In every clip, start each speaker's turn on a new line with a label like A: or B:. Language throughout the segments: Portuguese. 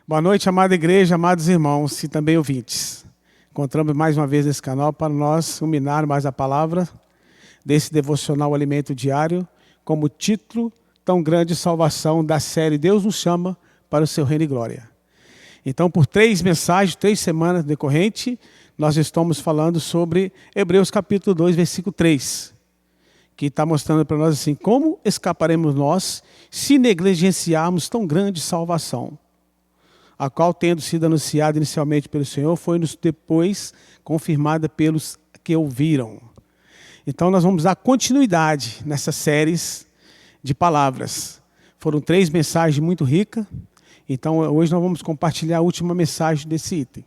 A: Boa noite, amada igreja, amados irmãos e também ouvintes. Encontramos mais uma vez nesse canal para nós ruminar mais a palavra desse devocional Alimento Diário, como título Tão Grande Salvação da série Deus nos chama para o seu reino e glória. Então, por 3 mensagens, 3 semanas decorrentes, nós estamos falando sobre Hebreus capítulo 2, versículo 3, que está mostrando para nós assim, como escaparemos nós se negligenciarmos tão grande salvação, a qual, tendo sido anunciada inicialmente pelo Senhor, foi-nos depois confirmada pelos que ouviram. Então, nós vamos dar continuidade nessas séries de palavras. Foram 3 mensagens muito ricas. Então, hoje nós vamos compartilhar a última mensagem desse item.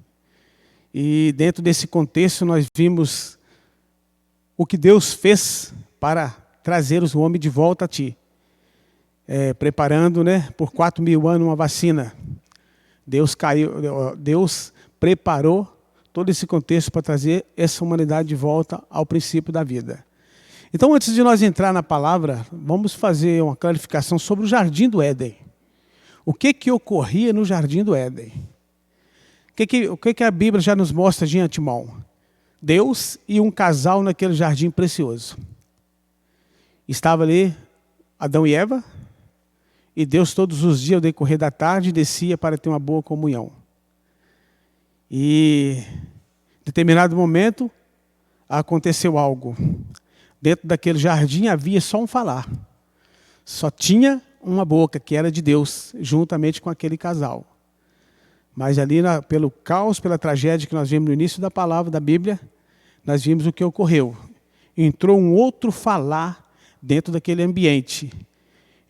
A: E dentro desse contexto, nós vimos o que Deus fez para trazer os homens de volta a Ti. Preparando, por 4.000 anos uma vacina. Deus preparou todo esse contexto para trazer essa humanidade de volta ao princípio da vida. Então, antes de nós entrar na palavra, vamos fazer uma clarificação sobre o Jardim do Éden. O que ocorria no Jardim do Éden? O que a Bíblia já nos mostra de antemão? Deus e um casal naquele jardim precioso. Estava ali Adão e Eva, e Deus todos os dias, ao decorrer da tarde, descia para ter uma boa comunhão. E, em determinado momento, aconteceu algo. Dentro daquele jardim havia só um falar. Só tinha uma boca, que era de Deus, juntamente com aquele casal. Mas ali, pelo caos, pela tragédia que nós vimos no início da palavra da Bíblia, nós vimos o que ocorreu. Entrou um outro falar dentro daquele ambiente.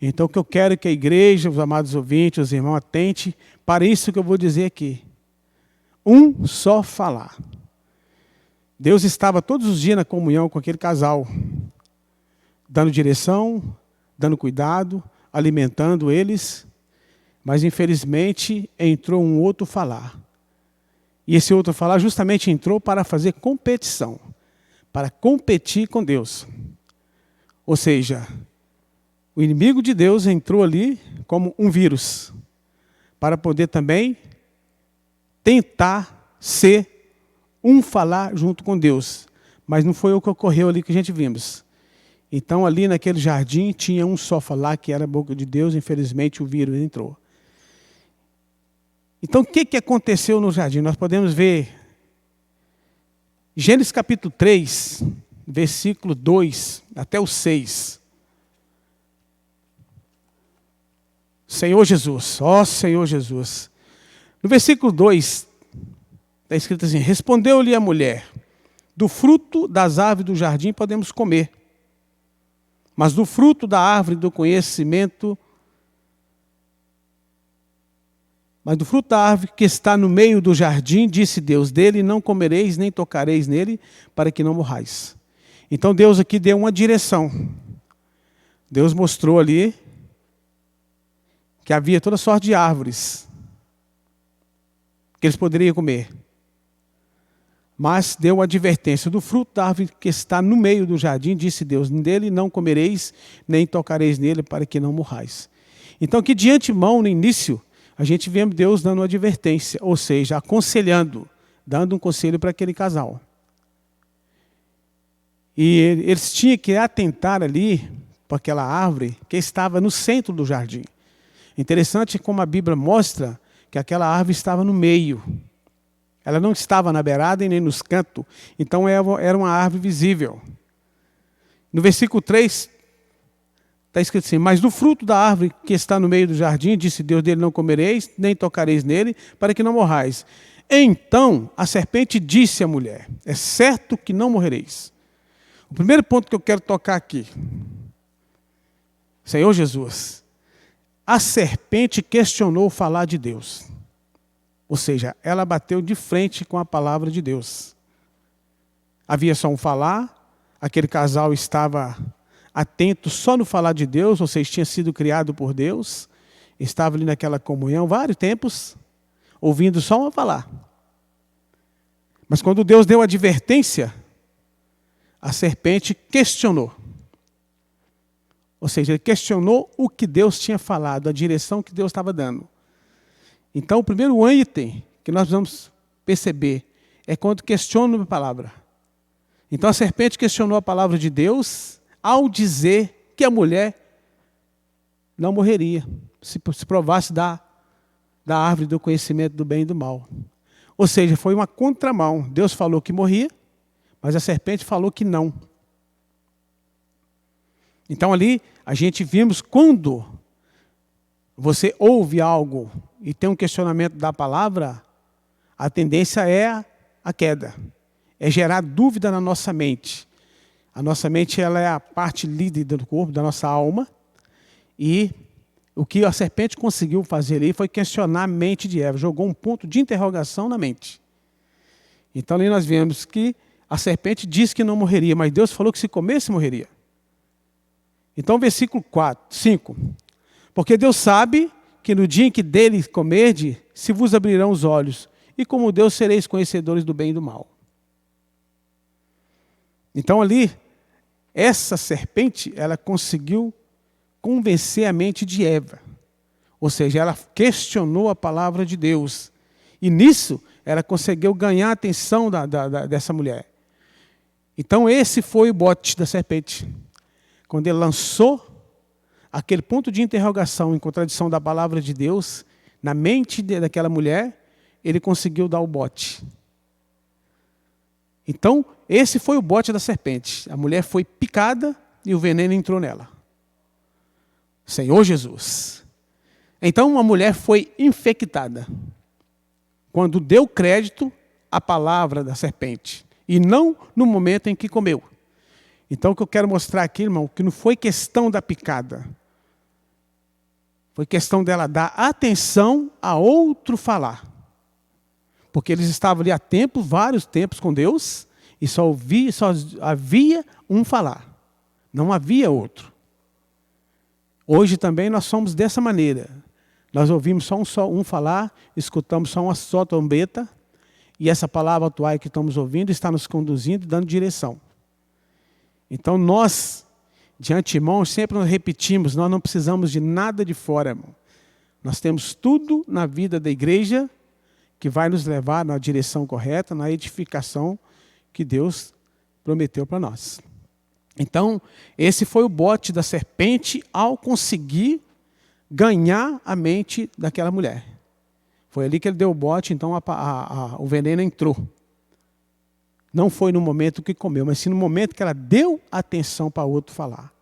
A: Então, o que eu quero é que a igreja, os amados ouvintes, os irmãos, atentem para isso que eu vou dizer aqui. Um só falar. Deus estava todos os dias na comunhão com aquele casal, dando direção, dando cuidado, alimentando eles, mas infelizmente entrou um outro falar. E esse outro falar justamente entrou para fazer competição, para competir com Deus. Ou seja, o inimigo de Deus entrou ali como um vírus, para poder também tentar ser um falar junto com Deus. Mas não foi o que ocorreu ali que a gente vimos. Então ali naquele jardim tinha um só falar, que era a boca de Deus, infelizmente o vírus entrou. Então o que aconteceu no jardim? Nós podemos ver Gênesis capítulo 3, versículo 2 até o 6. Senhor Jesus, ó Senhor Jesus. No versículo 2, está escrito assim: respondeu-lhe a mulher, do fruto das árvores do jardim podemos comer, mas do fruto da árvore do conhecimento, mas do fruto da árvore que está no meio do jardim, disse Deus, dele não comereis nem tocareis nele, para que não morrais. Então Deus aqui deu uma direção. Deus mostrou ali que havia toda sorte de árvores que eles poderiam comer. Mas deu uma advertência, do fruto da árvore que está no meio do jardim, disse Deus, dele não comereis, nem tocareis nele, para que não morrais. Então, que de antemão, no início, a gente vê Deus dando uma advertência, ou seja, aconselhando, dando um conselho para aquele casal. E eles tinham que atentar ali para aquela árvore que estava no centro do jardim. Interessante como a Bíblia mostra que aquela árvore estava no meio. Ela não estava na beirada e nem nos cantos. Então era uma árvore visível. No versículo 3, está escrito assim: mas do fruto da árvore que está no meio do jardim, disse Deus, dele não comereis, nem tocareis nele, para que não morrais. Então a serpente disse à mulher, é certo que não morrereis. O primeiro ponto que eu quero tocar aqui, Senhor Jesus, a serpente questionou o falar de Deus. Ou seja, ela bateu de frente com a palavra de Deus. Havia só um falar, aquele casal estava atento só no falar de Deus, ou seja, tinha sido criado por Deus, estava ali naquela comunhão, vários tempos, ouvindo só um falar. Mas quando Deus deu a advertência, a serpente questionou. Ou seja, ele questionou o que Deus tinha falado, a direção que Deus estava dando. Então, o primeiro item que nós vamos perceber é quando questiona a palavra. Então, a serpente questionou a palavra de Deus ao dizer que a mulher não morreria se provasse da árvore do conhecimento do bem e do mal. Ou seja, foi uma contramão. Deus falou que morria, mas a serpente falou que não. Então ali a gente vimos quando você ouve algo e tem um questionamento da palavra, a tendência é a queda. É gerar dúvida na nossa mente. A nossa mente ela é a parte líder do corpo, da nossa alma. E o que a serpente conseguiu fazer ali foi questionar a mente de Eva. Jogou um ponto de interrogação na mente. Então ali nós vemos que a serpente disse que não morreria, mas Deus falou que se comesse, morreria. Então versículo 5. Porque Deus sabe que no dia em que dele comerdes, se vos abrirão os olhos, e como Deus sereis conhecedores do bem e do mal. Então ali, essa serpente, ela conseguiu convencer a mente de Eva. Ou seja, ela questionou a palavra de Deus. E nisso, ela conseguiu ganhar a atenção dessa mulher. Então esse foi o bote da serpente. Quando ele lançou aquele ponto de interrogação em contradição da palavra de Deus, na mente daquela mulher, ele conseguiu dar o bote. Então, esse foi o bote da serpente. A mulher foi picada e o veneno entrou nela. Senhor Jesus. Então, a mulher foi infectada quando deu crédito à palavra da serpente e não no momento em que comeu. Então, o que eu quero mostrar aqui, irmão, que não foi questão da picada. Foi questão dela dar atenção a outro falar. Porque eles estavam ali há tempos, vários tempos com Deus, e só havia um falar. Não havia outro. Hoje também nós somos dessa maneira. Nós ouvimos só um falar, escutamos só uma só trombeta, e essa palavra atual que estamos ouvindo está nos conduzindo e dando direção. Então nós, de antemão, sempre nos repetimos, nós não precisamos de nada de fora, irmão. Nós temos tudo na vida da igreja que vai nos levar na direção correta, na edificação que Deus prometeu para nós. Então, esse foi o bote da serpente ao conseguir ganhar a mente daquela mulher. Foi ali que ele deu o bote, então o veneno entrou. Não foi no momento que comeu, mas sim no momento que ela deu atenção para o outro falar.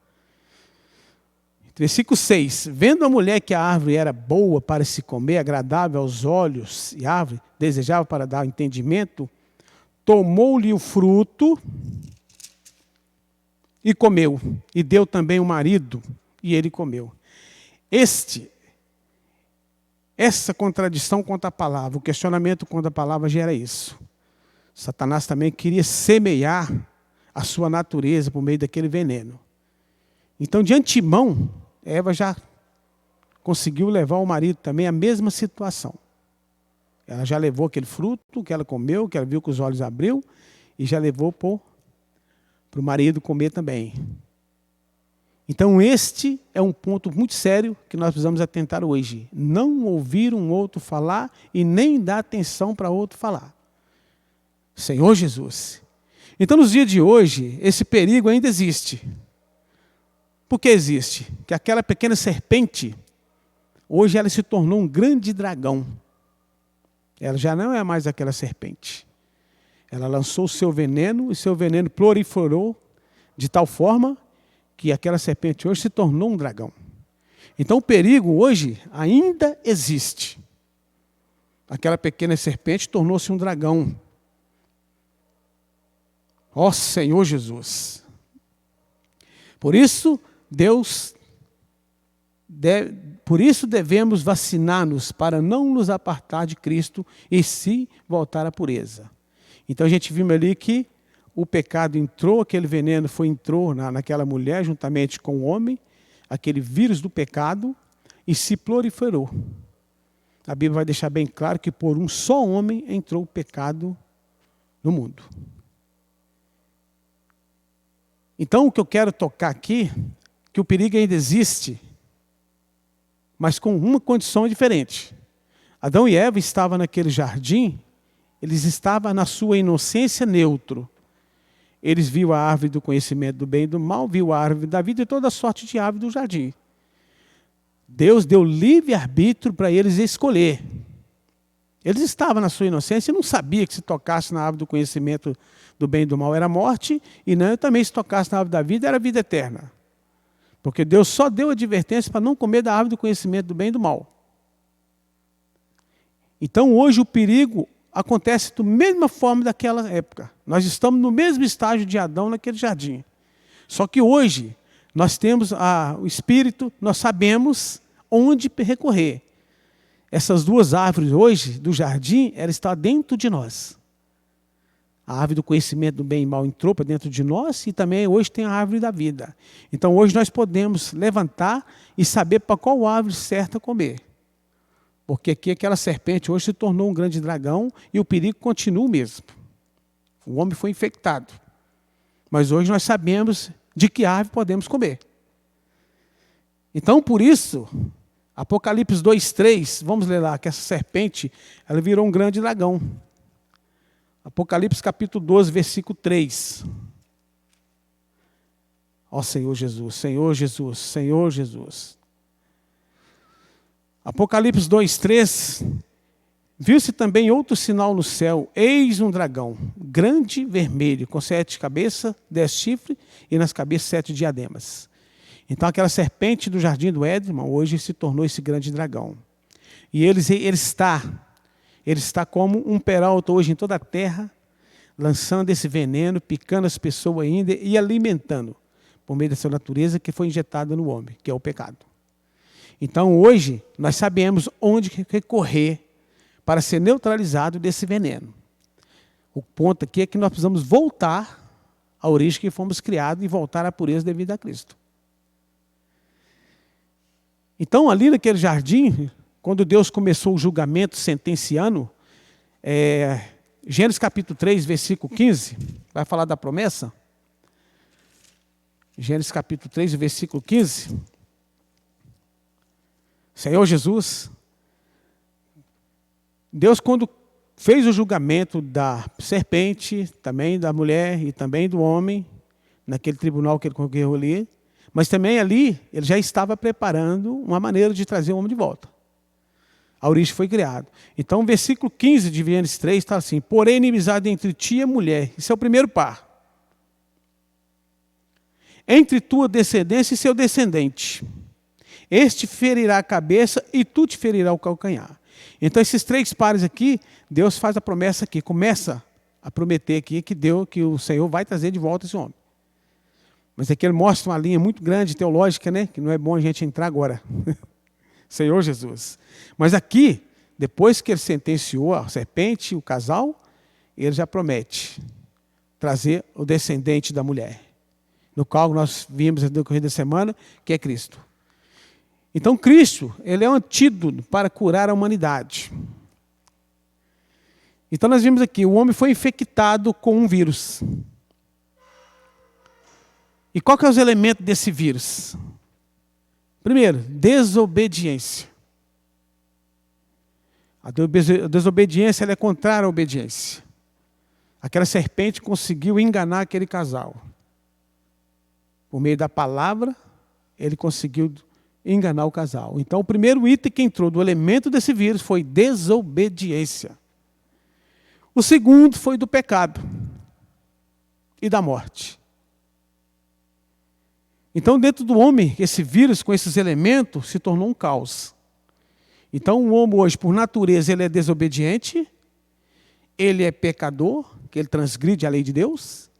A: Versículo 6. Vendo a mulher que a árvore era boa para se comer, agradável aos olhos, e a árvore desejável para dar entendimento, tomou-lhe o fruto e comeu. E deu também o marido, e ele comeu. Essa contradição contra a palavra, o questionamento contra a palavra gera isso. Satanás também queria semear a sua natureza por meio daquele veneno. Então, de antemão, Eva já conseguiu levar o marido também à mesma situação. Ela já levou aquele fruto que ela comeu, que ela viu que os olhos abriu, e já levou para o marido comer também. Então, este é um ponto muito sério que nós precisamos atentar hoje. Não ouvir um outro falar e nem dar atenção para outro falar. Senhor Jesus. Então, nos dias de hoje, esse perigo ainda existe. Por que existe? Que aquela pequena serpente, hoje ela se tornou um grande dragão. Ela já não é mais aquela serpente. Ela lançou o seu veneno, e seu veneno proliferou de tal forma que aquela serpente hoje se tornou um dragão. Então o perigo hoje ainda existe. Aquela pequena serpente tornou-se um dragão. Ó Senhor Jesus. Por isso devemos vacinar-nos para não nos apartar de Cristo e se voltar à pureza. Então a gente viu ali que o pecado entrou, aquele veneno entrou naquela mulher juntamente com o homem, aquele vírus do pecado, e se proliferou. A Bíblia vai deixar bem claro que por um só homem entrou o pecado no mundo. Então o que eu quero tocar aqui, que o perigo ainda existe, mas com uma condição diferente. Adão e Eva estavam naquele jardim, eles estavam na sua inocência neutro. Eles viam a árvore do conhecimento do bem e do mal, viam a árvore da vida e toda sorte de árvore do jardim. Deus deu livre-arbítrio para eles escolher. Eles estavam na sua inocência e não sabiam que se tocasse na árvore do conhecimento do bem e do mal era morte, e não também se tocasse na árvore da vida era vida eterna. Porque Deus só deu advertência para não comer da árvore do conhecimento do bem e do mal. Então hoje o perigo acontece da mesma forma daquela época. Nós estamos no mesmo estágio de Adão naquele jardim. Só que hoje nós temos o Espírito, nós sabemos onde recorrer. Essas duas árvores hoje do jardim, ela está dentro de nós. A árvore do conhecimento do bem e mal entrou para dentro de nós e também hoje tem a árvore da vida. Então hoje nós podemos levantar e saber para qual árvore certa comer. Porque aqui aquela serpente hoje se tornou um grande dragão e o perigo continua o mesmo. O homem foi infectado. Mas hoje nós sabemos de que árvore podemos comer. Então, por isso, Apocalipse 2:3, vamos ler lá, que essa serpente, ela virou um grande dragão. Apocalipse capítulo 12, versículo 3. Ó Senhor Jesus, Senhor Jesus, Senhor Jesus. Apocalipse 2:3, viu-se também outro sinal no céu, eis um dragão, grande vermelho, com 7 cabeças, 10 chifres, e nas cabeças 7 diademas. Então aquela serpente do jardim do Éden, hoje se tornou esse grande dragão. E ele está como um peralta hoje em toda a terra, lançando esse veneno, picando as pessoas ainda e alimentando, por meio dessa natureza que foi injetada no homem, que é o pecado. Então hoje nós sabemos onde recorrer para ser neutralizado desse veneno. O ponto aqui é que nós precisamos voltar à origem que fomos criados e voltar à pureza devida a Cristo. Então ali naquele jardim, quando Deus começou o julgamento sentenciando, Gênesis capítulo 3, versículo 15, vai falar da promessa. Gênesis capítulo 3, versículo 15. Senhor Jesus, Deus quando fez o julgamento da serpente, também da mulher e também do homem, naquele tribunal que ele concorreu ali, mas também ali ele já estava preparando uma maneira de trazer o homem de volta. A origem foi criada. Então, o versículo 15 de Gênesis 3 está assim: porém, inimizade entre ti e a mulher. Isso é o primeiro par. Entre tua descendência e seu descendente. Este ferirá a cabeça e tu te ferirá o calcanhar. Então, esses 3 pares aqui, Deus faz a promessa aqui, começa a prometer aqui que o Senhor vai trazer de volta esse homem. Mas aqui ele mostra uma linha muito grande, teológica, né? Que não é bom a gente entrar agora. Senhor Jesus. Mas aqui, depois que ele sentenciou a serpente, o casal, ele já promete trazer o descendente da mulher, no qual nós vimos no decorrer da semana, que é Cristo. Então Cristo, ele é um antídoto para curar a humanidade. Então nós vimos aqui, o homem foi infectado com um vírus. E qual que é os elementos desse vírus? Primeiro, desobediência. A desobediência ela é contrária à obediência. Aquela serpente conseguiu enganar aquele casal. Por meio da palavra, ele conseguiu enganar o casal. Então, o primeiro item que entrou do elemento desse vírus foi desobediência. O segundo foi do pecado e da morte. Então, dentro do homem, esse vírus com esses elementos se tornou um caos. Então, o homem hoje, por natureza, ele é desobediente, ele é pecador, que ele transgride a lei de Deus,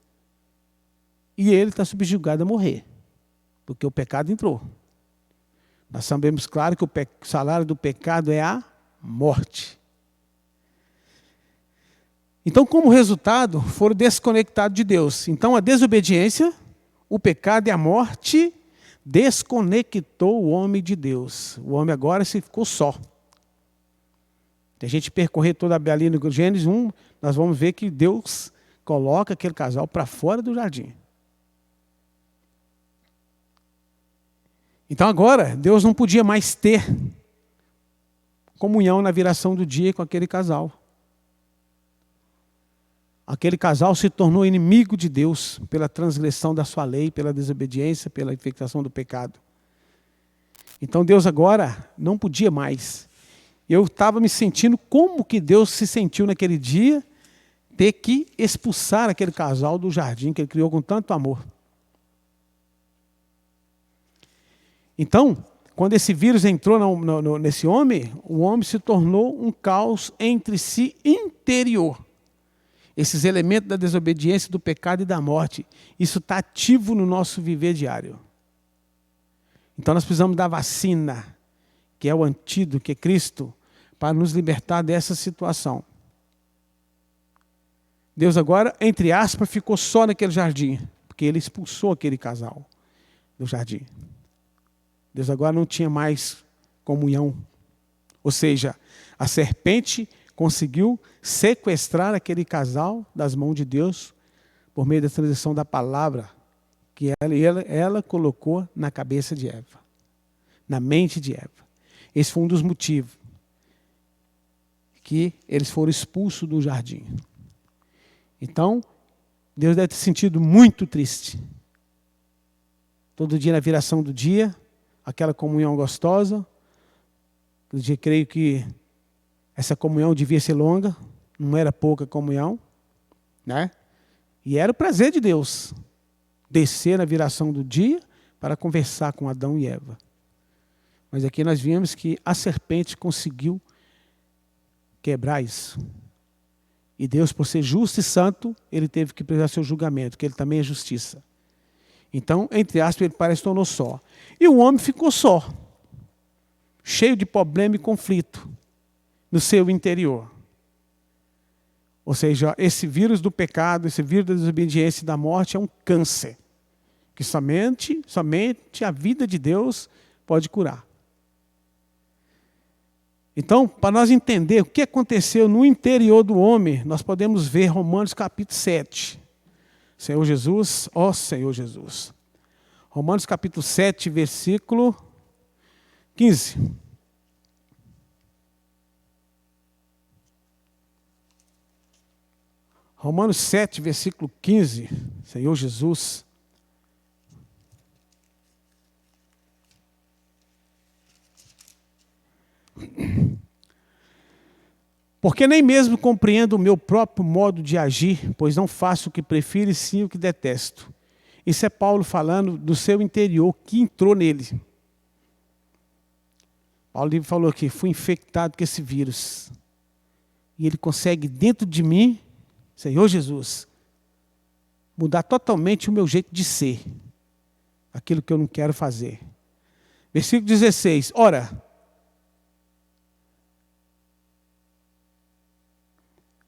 A: e ele está subjugado a morrer, porque o pecado entrou. Nós sabemos, claro, que o salário do pecado é a morte. Então, como resultado, foram desconectados de Deus. Então, a desobediência, o pecado e a morte desconectou o homem de Deus. O homem agora se ficou só. Se a gente percorrer toda a ali no Gênesis 1, nós vamos ver que Deus coloca aquele casal para fora do jardim. Então agora, Deus não podia mais ter comunhão na viração do dia com aquele casal. Aquele casal se tornou inimigo de Deus pela transgressão da sua lei, pela desobediência, pela infectação do pecado. Então Deus agora não podia mais. Eu estava me sentindo como que Deus se sentiu naquele dia, ter que expulsar aquele casal do jardim que ele criou com tanto amor. Então, quando esse vírus entrou nesse homem, o homem se tornou um caos entre si interior. Esses elementos da desobediência, do pecado e da morte, isso está ativo no nosso viver diário. Então nós precisamos da vacina, que é o antídoto, que é Cristo, para nos libertar dessa situação. Deus agora, entre aspas, ficou só naquele jardim, porque ele expulsou aquele casal do jardim. Deus agora não tinha mais comunhão. Ou seja, a serpente conseguiu sequestrar aquele casal das mãos de Deus por meio da transição da palavra que ela colocou na cabeça de Eva, na mente de Eva. Esse foi um dos motivos que eles foram expulsos do jardim. Então, Deus deve ter sentido muito triste. Todo dia na viração do dia, aquela comunhão gostosa. Todo dia creio que essa comunhão devia ser longa, não era pouca comunhão, né? E era o prazer de Deus descer na viração do dia para conversar com Adão e Eva. Mas aqui nós vimos que a serpente conseguiu quebrar isso. E Deus, por ser justo e santo, ele teve que prestar seu julgamento, que ele também é justiça. Então, entre aspas, ele parece que tornou só. E o homem ficou só, cheio de problema e conflito no seu interior. Ou seja, esse vírus do pecado, esse vírus da desobediência e da morte é um câncer que somente a vida de Deus pode curar. Então, para nós entender o que aconteceu no interior do homem, nós podemos ver Romanos capítulo 7. Senhor Jesus, ó Senhor Jesus. Romanos capítulo 7, versículo 15. Romanos 7, versículo 15, Senhor Jesus. Porque nem mesmo compreendo o meu próprio modo de agir, pois não faço o que prefiro e sim o que detesto. Isso é Paulo falando do seu interior, que entrou nele. Paulo falou aqui, fui infectado com esse vírus. E ele consegue dentro de mim, Senhor Jesus, mudar totalmente o meu jeito de ser. Aquilo que eu não quero fazer. Versículo 16. Ora,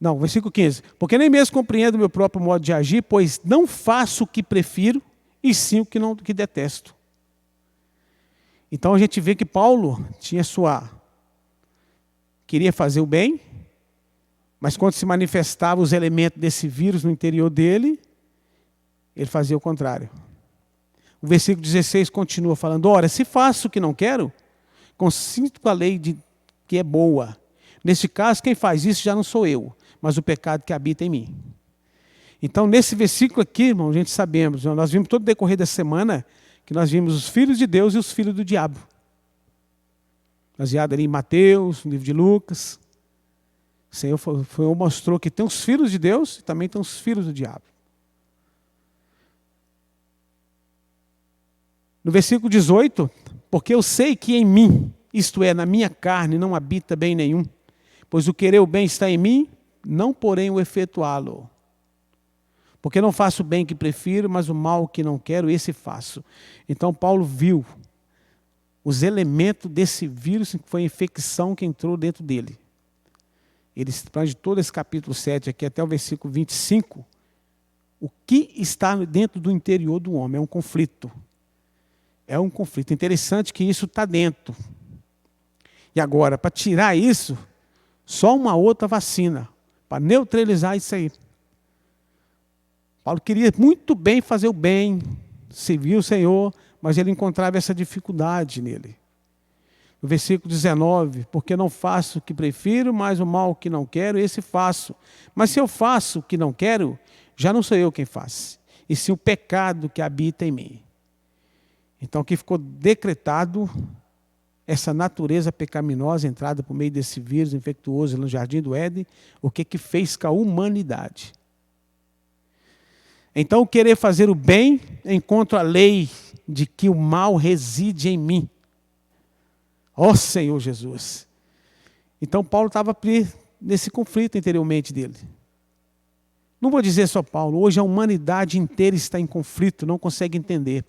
A: não, versículo 15. Porque nem mesmo compreendo o meu próprio modo de agir, pois não faço o que prefiro, e sim o que detesto. Então a gente vê que Paulo queria fazer o bem, mas quando se manifestavam os elementos desse vírus no interior dele, ele fazia o contrário. O versículo 16 continua falando, ora, se faço o que não quero, consinto com a lei que é boa. Neste caso, quem faz isso já não sou eu, mas o pecado que habita em mim. Então, nesse versículo aqui, irmão, a gente sabemos, nós vimos todo o decorrer da semana, que nós vimos os filhos de Deus e os filhos do diabo. Baseado ali em Mateus, no livro de Lucas. O Senhor mostrou que tem os filhos de Deus e também tem os filhos do diabo. No versículo 18, porque eu sei que em mim, isto é, na minha carne, não habita bem nenhum, pois o querer o bem está em mim, não porém o efetuá-lo. Porque não faço o bem que prefiro, mas o mal que não quero, esse faço. Então Paulo viu os elementos desse vírus, que foi a infecção que entrou dentro dele. Ele traz de todo esse capítulo 7 aqui até o versículo 25, o que está dentro do interior do homem, é um conflito. É um conflito. Interessante que isso está dentro. E agora, para tirar isso, só uma outra vacina, para neutralizar isso aí. Paulo queria muito bem fazer o bem, servir o Senhor, mas ele encontrava essa dificuldade nele. O versículo 19, porque não faço o que prefiro, mas o mal que não quero, esse faço. Mas se eu faço o que não quero, já não sou eu quem faz, e sim o pecado que habita em mim. Então aqui ficou decretado essa natureza pecaminosa entrada por meio desse vírus infectuoso no Jardim do Éden, o que fez com a humanidade. Então, querer fazer o bem, encontro a lei de que o mal reside em mim. Ó Senhor Jesus. Então, Paulo estava nesse conflito interiormente dele. Não vou dizer só Paulo, hoje a humanidade inteira está em conflito, não consegue entender.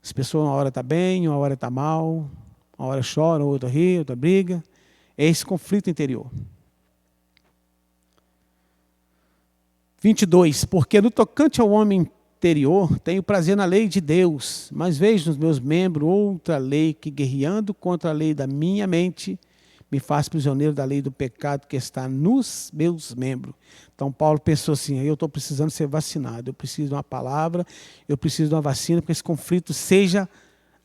A: As pessoas uma hora estão bem, uma hora estão mal, uma hora choram, outra ri, outra briga. É esse conflito interior. 22. Porque no tocante ao homem interior, tenho prazer na lei de Deus, mas vejo nos meus membros outra lei que, guerreando contra a lei da minha mente, me faz prisioneiro da lei do pecado que está nos meus membros. Então Paulo pensou assim, eu estou precisando ser vacinado, eu preciso de uma palavra, eu preciso de uma vacina, para que esse conflito seja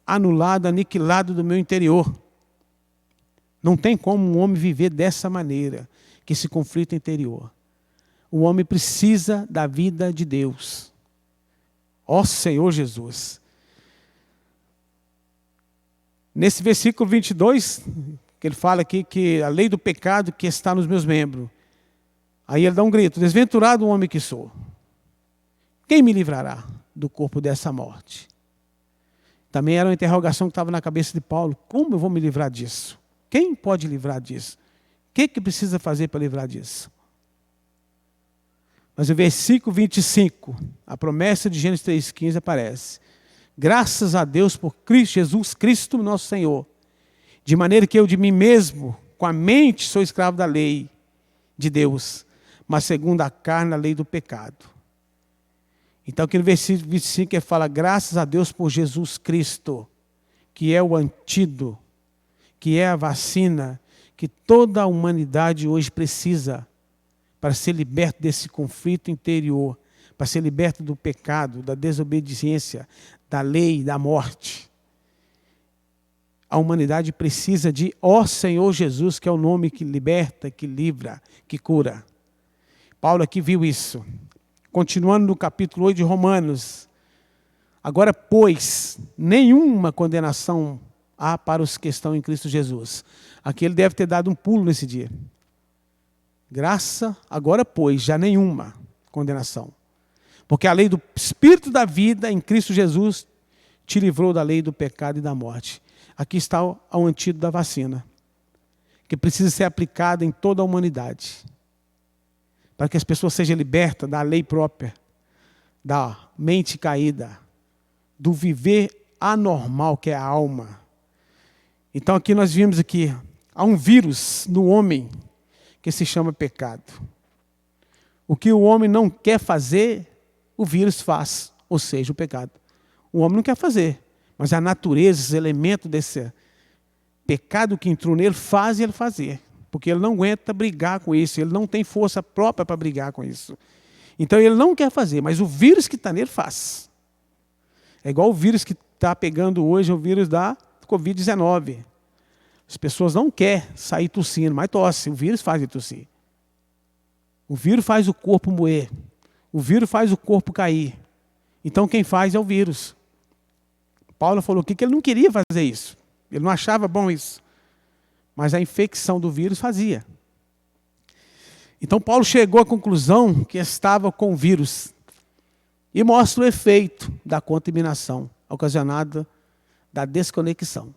A: anulado, aniquilado do meu interior. Não tem como um homem viver dessa maneira, que esse conflito interior. O homem precisa da vida de Deus. Ó Senhor Jesus. Nesse versículo 22, que ele fala aqui que a lei do pecado que está nos meus membros. Aí ele dá um grito, desventurado o homem que sou. Quem me livrará do corpo dessa morte? Também era uma interrogação que estava na cabeça de Paulo. Como eu vou me livrar disso? Quem pode livrar disso? O que precisa fazer para livrar disso? Mas o versículo 25, a promessa de Gênesis 3,15 aparece. Graças a Deus por Cristo, Jesus Cristo nosso Senhor. De maneira que eu de mim mesmo, com a mente, sou escravo da lei de Deus, mas segundo a carne, a lei do pecado. Então aqui no versículo 25 ele fala, graças a Deus por Jesus Cristo, que é o antídoto, que é a vacina, que toda a humanidade hoje precisa, para ser liberto desse conflito interior, para ser liberto do pecado, da desobediência, da lei, da morte. A humanidade precisa de ó Senhor Jesus, que é o nome que liberta, que livra, que cura. Paulo aqui viu isso. Continuando no capítulo 8 de Romanos. Agora, pois, nenhuma condenação há para os que estão em Cristo Jesus. Aqui ele deve ter dado um pulo nesse dia. Graça, agora pois, já nenhuma condenação. Porque a lei do Espírito da vida em Cristo Jesus te livrou da lei do pecado e da morte. Aqui está o antídoto da vacina, que precisa ser aplicada em toda a humanidade. Para que as pessoas sejam libertas da lei própria, da mente caída, do viver anormal que é a alma. Então aqui nós vimos aqui, há um vírus no homem, que se chama pecado. O que o homem não quer fazer, o vírus faz, ou seja, o pecado. O homem não quer fazer, mas a natureza, os elementos desse pecado que entrou nele, faz ele fazer. Porque ele não aguenta brigar com isso, ele não tem força própria para brigar com isso. Então ele não quer fazer, mas o vírus que está nele faz. É igual o vírus que está pegando hoje, o vírus da Covid-19. As pessoas não querem sair tossindo, mas tosse. O vírus faz ele tossir. O vírus faz o corpo moer. O vírus faz o corpo cair. Então quem faz é o vírus. Paulo falou aqui que ele não queria fazer isso. Ele não achava bom isso. Mas a infecção do vírus fazia. Então Paulo chegou à conclusão que estava com o vírus. E mostra o efeito da contaminação ocasionada da desconexão.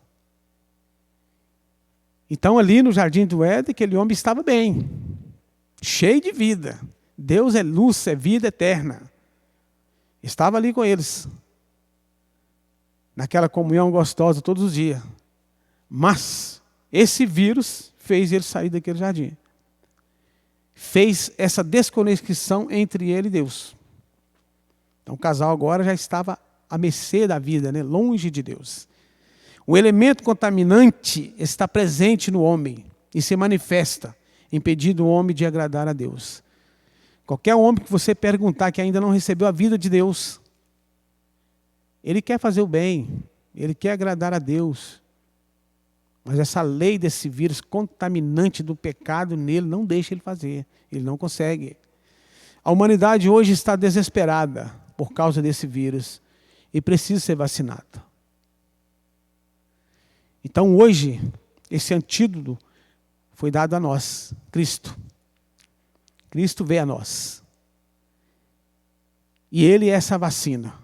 A: Então ali no Jardim do Éden, aquele homem estava bem, cheio de vida. Deus é luz, é vida eterna. Estava ali com eles, naquela comunhão gostosa todos os dias. Mas esse vírus fez ele sair daquele jardim. Fez essa desconexão entre ele e Deus. Então o casal agora já estava à mercê da vida, né? Longe de Deus. O elemento contaminante está presente no homem e se manifesta, impedindo o homem de agradar a Deus. Qualquer homem que você perguntar que ainda não recebeu a vida de Deus, ele quer fazer o bem, ele quer agradar a Deus, Mas essa lei desse vírus contaminante do pecado nele não deixa ele fazer. Ele não consegue. A humanidade hoje está desesperada por causa desse vírus e precisa ser vacinada. Então hoje, esse antídoto foi dado a nós, Cristo. Cristo veio a nós. E Ele é essa vacina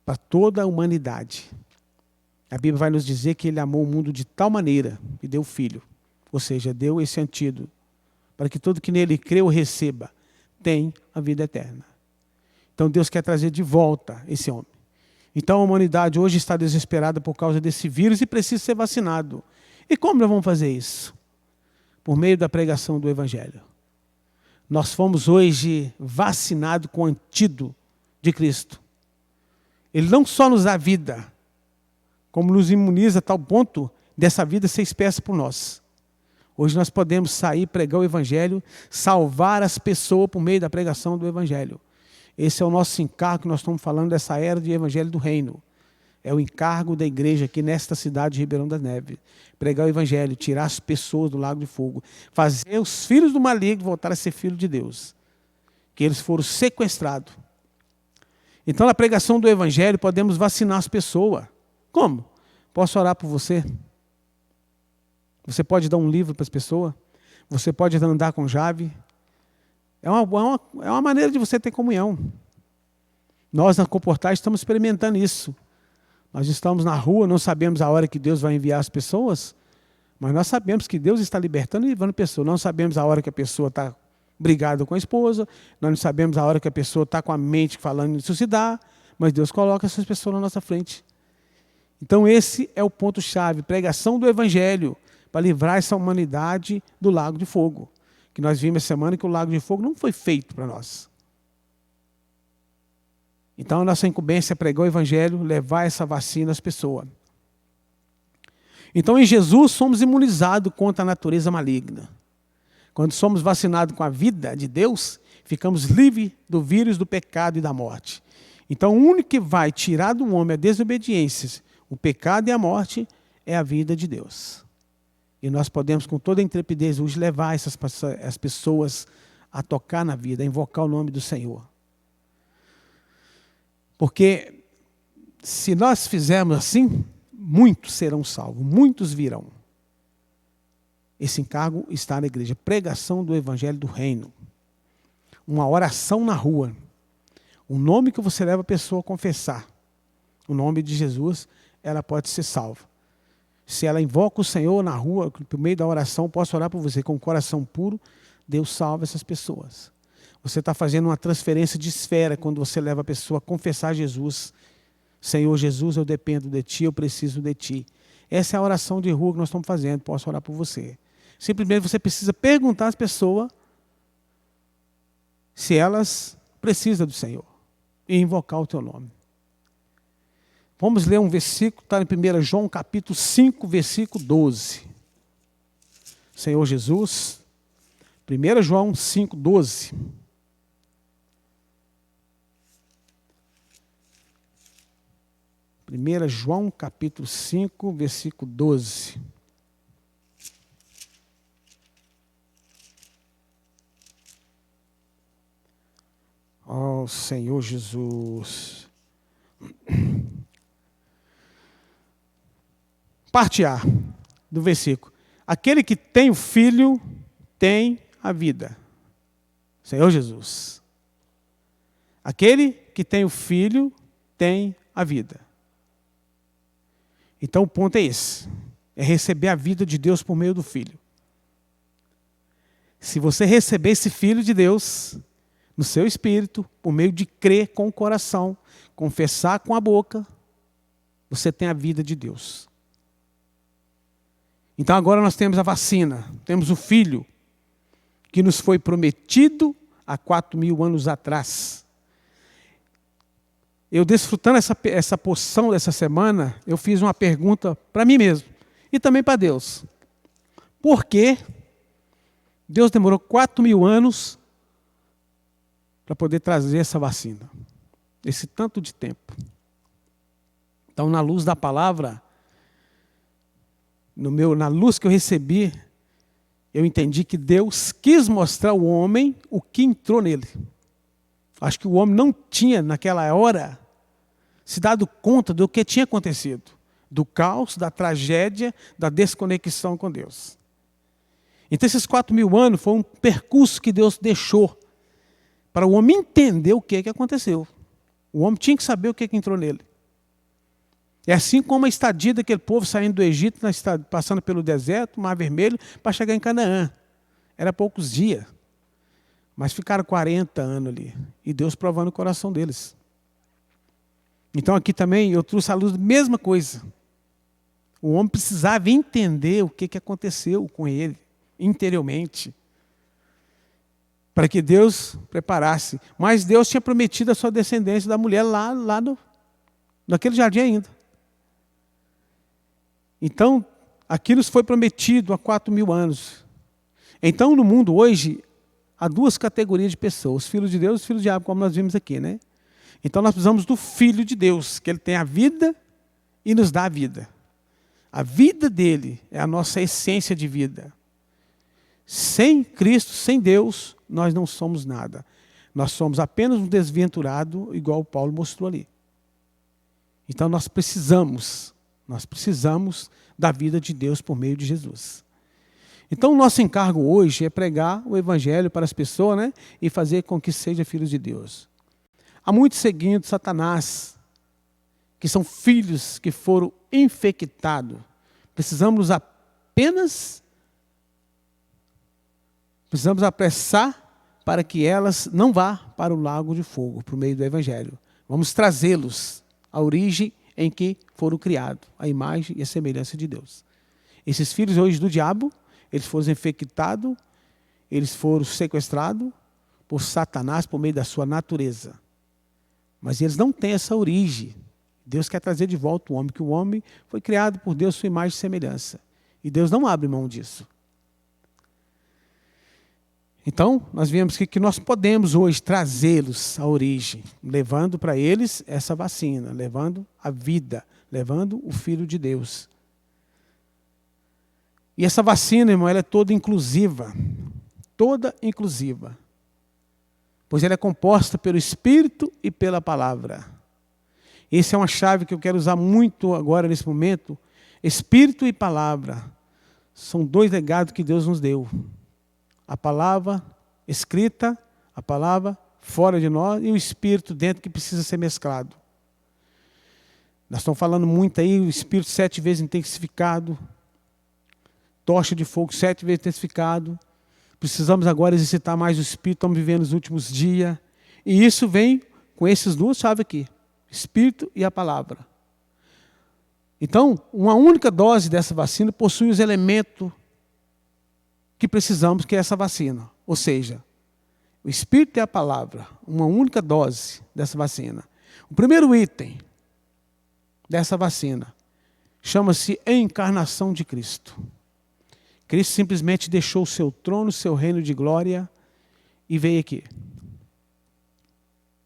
A: para toda a humanidade. A Bíblia vai nos dizer que Ele amou o mundo de tal maneira que deu o Filho. Ou seja, deu esse antídoto para que todo que nele crê ou receba tem a vida eterna. Então Deus quer trazer de volta esse homem. Então a humanidade hoje está desesperada por causa desse vírus e precisa ser vacinado. E como nós vamos fazer isso? Por meio da pregação do Evangelho. Nós fomos hoje vacinados com o antídoto de Cristo. Ele não só nos dá vida, como nos imuniza a tal ponto dessa vida ser expressa por nós. Hoje nós podemos sair, pregar o Evangelho, salvar as pessoas por meio da pregação do Evangelho. Esse é o nosso encargo que nós estamos falando dessa era de Evangelho do Reino. É o encargo da igreja aqui nesta cidade de Ribeirão das Neves. Pregar o Evangelho, tirar as pessoas do lago de fogo. Fazer os filhos do maligno voltar a ser filhos de Deus. Que eles foram sequestrados. Então, na pregação do Evangelho, podemos vacinar as pessoas. Como? Posso orar por você? Você pode dar um livro para as pessoas? Você pode andar com chave? É uma maneira de você ter comunhão. Nós, na Comportagem, estamos experimentando isso. Nós estamos na rua, não sabemos a hora que Deus vai enviar as pessoas, mas nós sabemos que Deus está libertando e levando pessoas. Não sabemos a hora que a pessoa está brigada com a esposa, nós não sabemos a hora que a pessoa está com a mente falando em suicidar, mas Deus coloca essas pessoas na nossa frente. Então esse é o ponto-chave, pregação do Evangelho, para livrar essa humanidade do lago de fogo. Que nós vimos essa semana que o lago de fogo não foi feito para nós. Então a nossa incumbência é pregar o Evangelho, levar essa vacina às pessoas. Então em Jesus somos imunizados contra a natureza maligna. Quando somos vacinados com a vida de Deus, ficamos livres do vírus do pecado e da morte. Então o único que vai tirar do homem a desobediência, o pecado e a morte, é a vida de Deus. E nós podemos com toda a intrepidez hoje levar as pessoas a tocar na vida, a invocar o nome do Senhor. Porque se nós fizermos assim, muitos serão salvos, muitos virão. Esse encargo está na igreja, pregação do Evangelho do Reino. Uma oração na rua. O nome que você leva a pessoa a confessar, o nome de Jesus, ela pode ser salva. Se ela invoca o Senhor na rua, por meio da oração, posso orar por você com o coração puro, Deus salva essas pessoas. Você está fazendo uma transferência de esfera quando você leva a pessoa a confessar Jesus. Senhor Jesus, eu dependo de Ti, eu preciso de Ti. Essa é a oração de rua que nós estamos fazendo, posso orar por você. Simplesmente você precisa perguntar às pessoas se elas precisam do Senhor e invocar o Teu nome. Vamos ler um versículo, está em 1 João capítulo 5, versículo 12. Senhor Jesus, 1 João 5, 12. João capítulo 5, versículo 12. Ó Senhor Jesus. Parte A do versículo. Aquele que tem o Filho tem a vida. Senhor Jesus. Aquele que tem o Filho tem a vida. Então o ponto é esse. É receber a vida de Deus por meio do Filho. Se você receber esse Filho de Deus no seu espírito, por meio de crer com o coração, confessar com a boca, você tem a vida de Deus. Então agora nós temos a vacina, temos o Filho, que nos foi prometido há 4.000 anos atrás. Eu desfrutando essa porção dessa semana, eu fiz uma pergunta para mim mesmo e também para Deus. Por que Deus demorou 4.000 anos para poder trazer essa vacina? Esse tanto de tempo. Então, na luz da palavra, na luz que eu recebi, eu entendi que Deus quis mostrar ao homem o que entrou nele. Acho que o homem não tinha, naquela hora, se dado conta do que tinha acontecido. Do caos, da tragédia, da desconexão com Deus. Então, esses 4.000 anos foi um percurso que Deus deixou para o homem entender o que aconteceu. O homem tinha que saber o que entrou nele. É assim como a estadia daquele povo saindo do Egito, passando pelo deserto, Mar Vermelho, para chegar em Canaã. Era poucos dias. Mas ficaram 40 anos ali. E Deus provando o coração deles. Então aqui também eu trouxe à luz a mesma coisa. O homem precisava entender o que aconteceu com ele, interiormente. Para que Deus preparasse. Mas Deus tinha prometido a sua descendência da mulher lá naquele jardim ainda. Então, aquilo foi prometido há 4.000 anos. Então, no mundo hoje, há duas categorias de pessoas, os filhos de Deus e os filhos do diabo, como nós vimos aqui, né? Então, nós precisamos do Filho de Deus, que Ele tem a vida e nos dá a vida. A vida dele é a nossa essência de vida. Sem Cristo, sem Deus, nós não somos nada. Nós somos apenas um desventurado, igual o Paulo mostrou ali. Então, nós precisamos da vida de Deus por meio de Jesus. Então, o nosso encargo hoje é pregar o Evangelho para as pessoas, né? E fazer com que sejam filhos de Deus. Há muitos seguindo Satanás, que são filhos que foram infectados. Precisamos apressar para que elas não vá para o lago de fogo, por meio do Evangelho. Vamos trazê-los à origem em que foram criados, a imagem e a semelhança de Deus. Esses filhos hoje do diabo, eles foram infectados, eles foram sequestrados por Satanás por meio da sua natureza. Mas eles não têm essa origem. Deus quer trazer de volta o homem, que o homem foi criado por Deus, sua imagem e semelhança. E Deus não abre mão disso. Então, nós vemos que nós podemos hoje trazê-los à origem, levando para eles essa vacina, levando a vida, levando o Filho de Deus. E essa vacina, irmão, ela é toda inclusiva, pois ela é composta pelo Espírito e pela Palavra. Essa é uma chave que eu quero usar muito agora nesse momento. Espírito e Palavra são dois legados que Deus nos deu. A palavra escrita, a palavra fora de nós e o Espírito dentro que precisa ser mesclado. Nós estamos falando muito aí, o Espírito 7 vezes intensificado, tocha de fogo 7 vezes intensificado. Precisamos agora exercitar mais o Espírito, estamos vivendo os últimos dias. E isso vem com esses duas chaves aqui, Espírito e a palavra. Então, uma única dose dessa vacina possui os elementos que precisamos, que é essa vacina. Ou seja, o Espírito e a palavra, uma única dose dessa vacina. O primeiro item dessa vacina chama-se encarnação de Cristo. Cristo simplesmente deixou o seu trono, o seu reino de glória e veio aqui.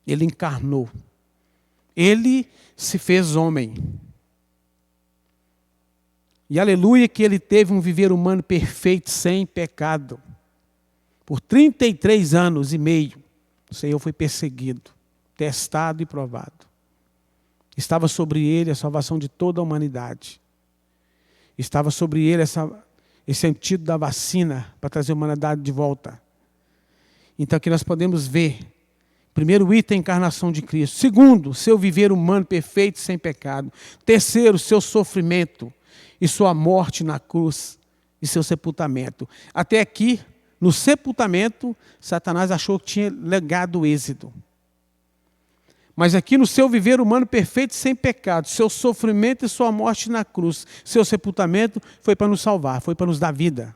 A: Ele encarnou. Ele se fez homem. E aleluia que ele teve um viver humano perfeito, sem pecado. Por 33 anos e meio, o Senhor foi perseguido, testado e provado. Estava sobre ele a salvação de toda a humanidade. Estava sobre ele esse antídoto da vacina para trazer a humanidade de volta. Então aqui nós podemos ver, primeiro item, a encarnação de Cristo. Segundo, seu viver humano perfeito, sem pecado. Terceiro, seu sofrimento e sua morte na cruz e seu sepultamento. Até aqui, no sepultamento, Satanás achou que tinha legado o êxito. Mas aqui no seu viver humano perfeito, sem pecado, seu sofrimento e sua morte na cruz, seu sepultamento, foi para nos salvar, foi para nos dar vida.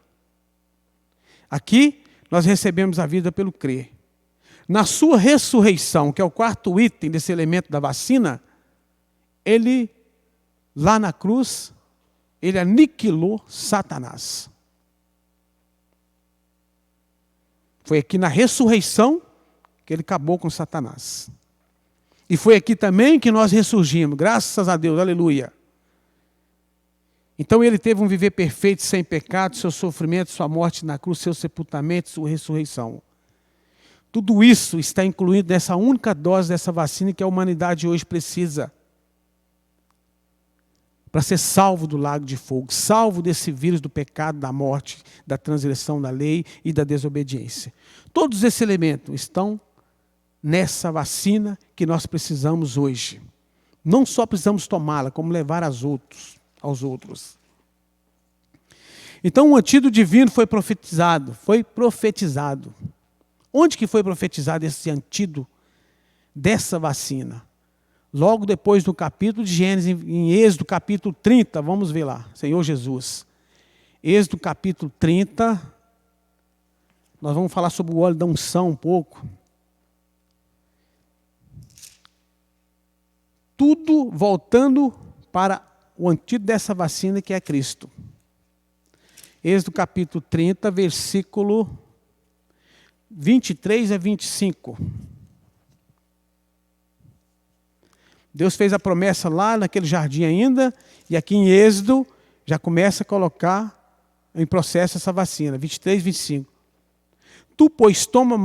A: Aqui, nós recebemos a vida pelo crer. Na sua ressurreição, que é o quarto item desse elemento da vacina, ele, lá na cruz, ele aniquilou Satanás. Foi aqui na ressurreição que ele acabou com Satanás. E foi aqui também que nós ressurgimos, graças a Deus, aleluia. Então ele teve um viver perfeito, sem pecado, seu sofrimento, sua morte na cruz, seu sepultamento, sua ressurreição. Tudo isso está incluído nessa única dose dessa vacina que a humanidade hoje precisa para ser salvo do lago de fogo, salvo desse vírus do pecado, da morte, da transgressão da lei e da desobediência. Todos esses elementos estão nessa vacina que nós precisamos hoje. Não só precisamos tomá-la, como levar aos outros. Então o antídoto divino foi profetizado. Onde que foi profetizado esse antídoto dessa vacina? Logo depois do capítulo de Gênesis, em Êxodo capítulo 30, vamos ver lá, Senhor Jesus. Êxodo capítulo 30, nós vamos falar sobre o óleo da unção um pouco. Tudo voltando para o antídoto dessa vacina que é Cristo. Êxodo capítulo 30, versículo 23 a 25. Deus fez a promessa lá naquele jardim ainda, e aqui em Êxodo já começa a colocar em processo essa vacina, 23 e 25. Tu, pois, toma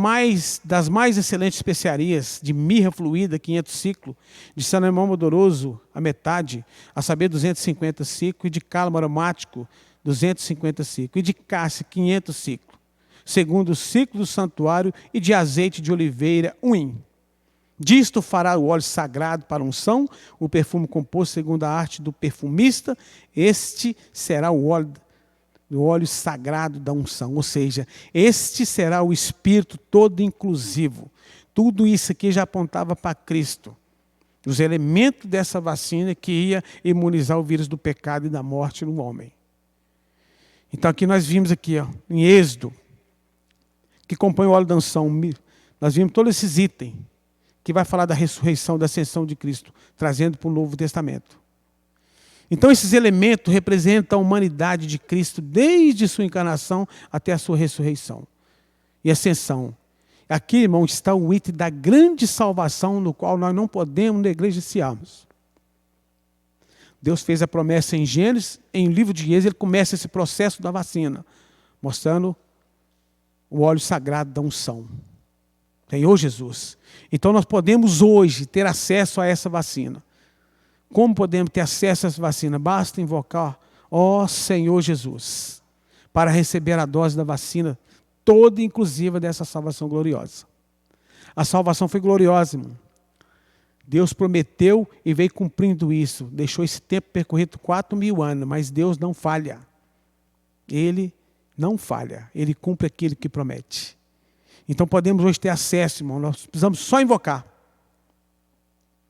A: das mais excelentes especiarias, de mirra fluída, 500 ciclos, de cinnamon odoroso, a metade, a saber, 250 ciclos, e de cálamo aromático, 250 ciclos, e de cássia, 500 ciclos, segundo o ciclo do santuário, e de azeite de oliveira, 1 hin. Disto fará o óleo sagrado para unção, o perfume composto segundo a arte do perfumista, este será o óleo sagrado da unção, ou seja, este será o Espírito todo inclusivo. Tudo isso aqui já apontava para Cristo, os elementos dessa vacina que ia imunizar o vírus do pecado e da morte no homem. Então aqui nós vimos aqui, em Êxodo, que compõe o óleo da unção, nós vimos todos esses itens, que vai falar da ressurreição, da ascensão de Cristo, trazendo para o Novo Testamento. Então esses elementos representam a humanidade de Cristo desde sua encarnação até a sua ressurreição e ascensão. Aqui, irmão, está o item da grande salvação, no qual nós não podemos negligenciarmos. Deus fez a promessa em Gênesis, em livro de Êxodo, ele começa esse processo da vacina, mostrando o óleo sagrado da unção. Senhor Jesus. Então nós podemos hoje ter acesso a essa vacina. Como podemos ter acesso a essa vacina? Basta invocar, ó Senhor Jesus, para receber a dose da vacina toda inclusiva dessa salvação gloriosa. A salvação foi gloriosa, irmão. Deus prometeu e veio cumprindo isso. Deixou esse tempo percorrido 4.000 anos, mas Deus não falha. Ele não falha. Ele cumpre aquilo que promete. Então podemos hoje ter acesso, irmão. Nós precisamos só invocar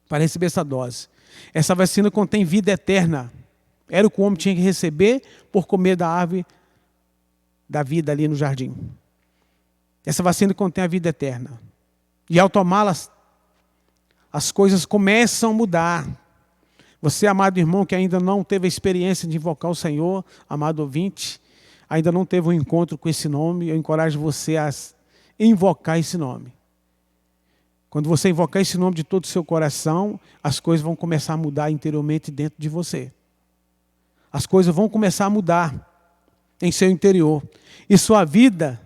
A: para receber essa dose. Essa vacina contém vida eterna. Era o que o homem tinha que receber por comer da árvore da vida ali no jardim. Essa vacina contém a vida eterna. E ao tomá-las, as coisas começam a mudar. Você, amado irmão, que ainda não teve a experiência de invocar o Senhor, amado ouvinte, ainda não teve um encontro com esse nome, eu encorajo você a invocar esse nome. Quando você invocar esse nome de todo o seu coração, as coisas vão começar a mudar interiormente dentro de você. As coisas vão começar a mudar em seu interior. E sua vida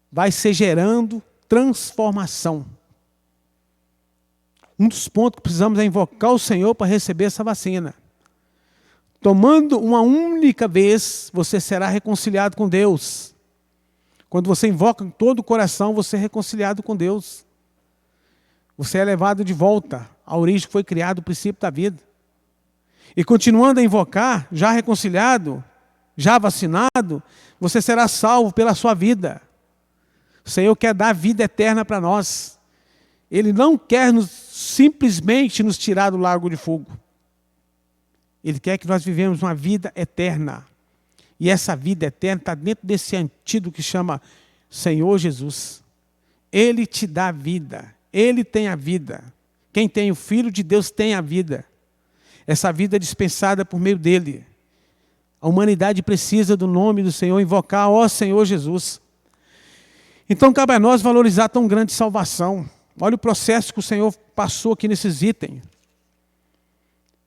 A: vai ser gerando transformação. Um dos pontos que precisamos é invocar o Senhor para receber essa vacina. Tomando uma única vez, você será reconciliado com Deus. Quando você invoca com todo o coração, você é reconciliado com Deus. Você é levado de volta à origem que foi criado, o princípio da vida. E continuando a invocar, já reconciliado, já vacinado, você será salvo pela sua vida. O Senhor quer dar vida eterna para nós. Ele não quer simplesmente nos tirar do lago de fogo. Ele quer que nós vivemos uma vida eterna. E essa vida eterna está dentro desse antídoto que chama Senhor Jesus. Ele te dá vida. Ele tem a vida. Quem tem o Filho de Deus tem a vida. Essa vida é dispensada por meio dele. A humanidade precisa do nome do Senhor, invocar, ó Senhor Jesus. Então cabe a nós valorizar tão grande salvação. Olha o processo que o Senhor passou aqui nesses itens.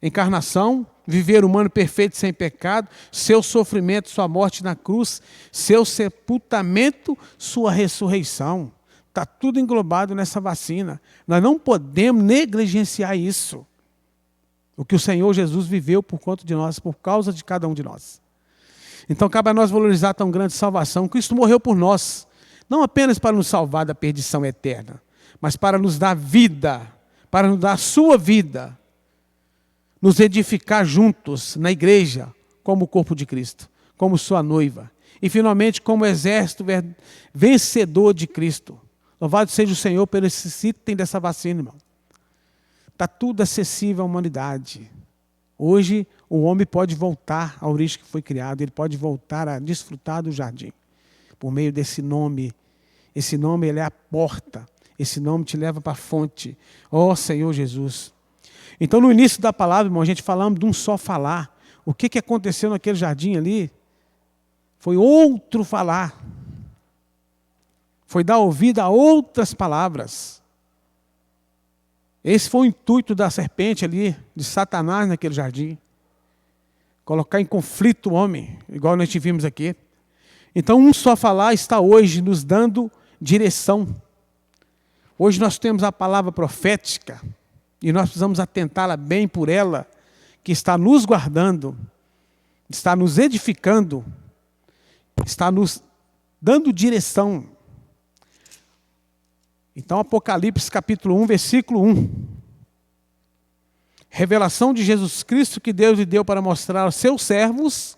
A: encarnação, viver humano perfeito sem pecado, seu sofrimento, sua morte na cruz, seu sepultamento, sua ressurreição. Está tudo englobado nessa vacina. Nós não podemos negligenciar isso. O que o Senhor Jesus viveu por conta de nós, por causa de cada um de nós. Então cabe a nós valorizar tão grande salvação. Cristo morreu por nós, não apenas para nos salvar da perdição eterna, mas para nos dar vida, para nos dar a sua vida, nos edificar juntos na igreja, como o corpo de Cristo, como sua noiva, e finalmente como exército vencedor de Cristo. Louvado seja o Senhor pelo esse item dessa vacina, irmão. Está tudo acessível à humanidade. Hoje o homem pode voltar à origem que foi criado, ele pode voltar a desfrutar do jardim, por meio desse nome. Esse nome, ele é a porta, esse nome te leva para a fonte. Ó Senhor Jesus. Então, no início da palavra, irmão, a gente falamos de um só falar. O que aconteceu naquele jardim ali? Foi outro falar. Foi dar ouvido a outras palavras. Esse foi o intuito da serpente ali, de Satanás naquele jardim. Colocar em conflito o homem, igual nós tivemos aqui. Então, um só falar está hoje nos dando direção. Hoje nós temos a palavra profética, e nós precisamos atentá-la bem por ela, que está nos guardando, está nos edificando, está nos dando direção. Então, Apocalipse capítulo 1, versículo 1. Revelação de Jesus Cristo que Deus lhe deu para mostrar aos seus servos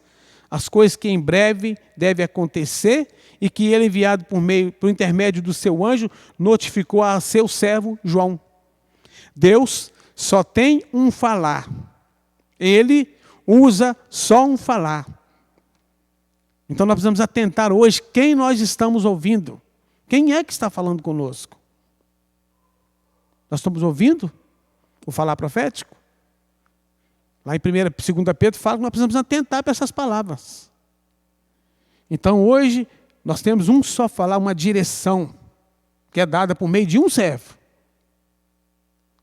A: as coisas que em breve devem acontecer e que ele, enviado por intermédio do seu anjo, notificou a seu servo João. Deus só tem um falar. Ele usa só um falar. Então nós precisamos atentar hoje quem nós estamos ouvindo. Quem é que está falando conosco? Nós estamos ouvindo o falar profético? Lá em 2 Pedro fala que nós precisamos atentar para essas palavras. Então hoje nós temos um só falar, uma direção, que é dada por meio de um servo.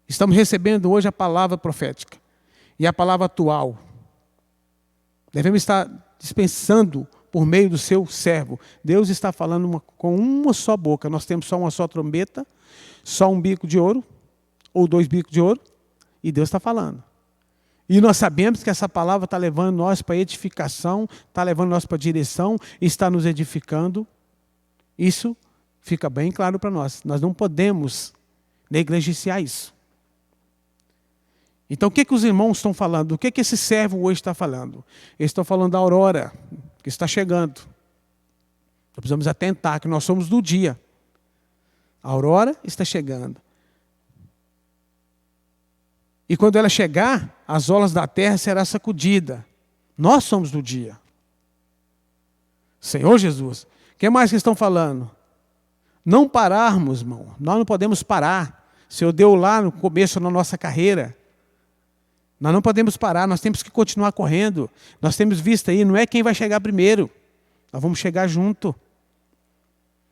A: Estamos recebendo hoje a palavra profética e a palavra atual. Devemos estar dispensando por meio do seu servo. Deus está falando com uma só boca. Nós temos só uma só trombeta, só um bico de ouro, ou 2 bicos de ouro, e Deus está falando. E nós sabemos que essa palavra está levando nós para edificação, está levando nós para direção, está nos edificando. Isso fica bem claro para nós. Nós não podemos negligenciar isso. Então, o que os irmãos estão falando? O que esse servo hoje está falando? Eles estão falando da aurora, que está chegando. Nós precisamos atentar, que nós somos do dia. A aurora está chegando. E quando ela chegar, as olas da terra serão sacudidas. Nós somos do dia. Senhor Jesus. O que mais que estão falando? Não pararmos, irmão. Nós não podemos parar. O Senhor deu lá no começo da nossa carreira. Nós não podemos parar, nós temos que continuar correndo. Nós temos visto aí, não é quem vai chegar primeiro. Nós vamos chegar junto.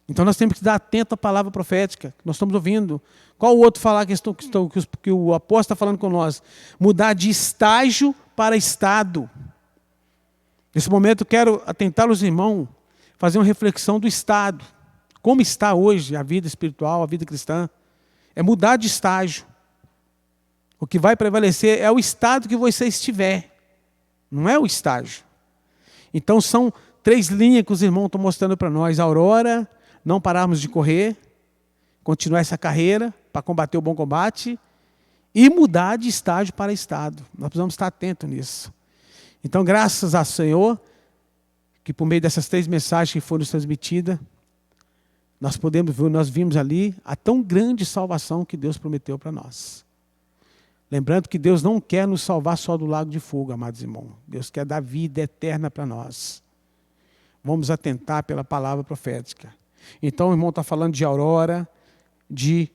A: Então nós temos que dar atento à palavra profética que nós estamos ouvindo. Qual o outro falar que o apóstolo está falando com nós? Mudar de estágio para estado. Nesse momento eu quero atentar os irmãos, fazer uma reflexão do estado. Como está hoje a vida espiritual, a vida cristã? É mudar de estágio. O que vai prevalecer é o estado que você estiver. Não é o estágio. Então são 3 linhas que os irmãos estão mostrando para nós. A aurora, não pararmos de correr, continuar essa carreira para combater o bom combate e mudar de estágio para estado. Nós precisamos estar atentos nisso. Então, graças ao Senhor, que por meio dessas 3 mensagens que foram transmitidas, nós vimos ali a tão grande salvação que Deus prometeu para nós. Lembrando que Deus não quer nos salvar só do lago de fogo, amados irmãos. Deus quer dar vida eterna para nós. Vamos atentar pela palavra profética. Então o irmão está falando de aurora, de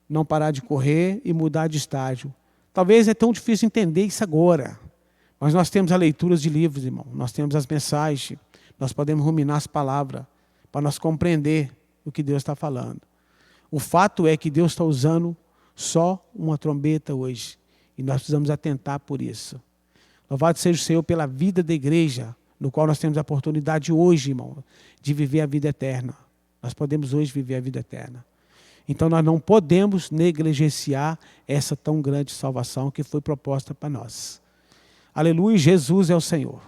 A: não parar de correr e mudar de estágio. Talvez é tão difícil entender isso agora. Mas nós temos as leituras de livros, irmão. Nós temos as mensagens. Nós podemos ruminar as palavras para nós compreender o que Deus está falando. O fato é que Deus está usando só uma trombeta hoje. E nós precisamos atentar por isso. Louvado seja o Senhor pela vida da igreja, no qual nós temos a oportunidade hoje, irmão, de viver a vida eterna. Nós podemos hoje viver a vida eterna. Então nós não podemos negligenciar essa tão grande salvação que foi proposta para nós. Aleluia, Jesus é o Senhor.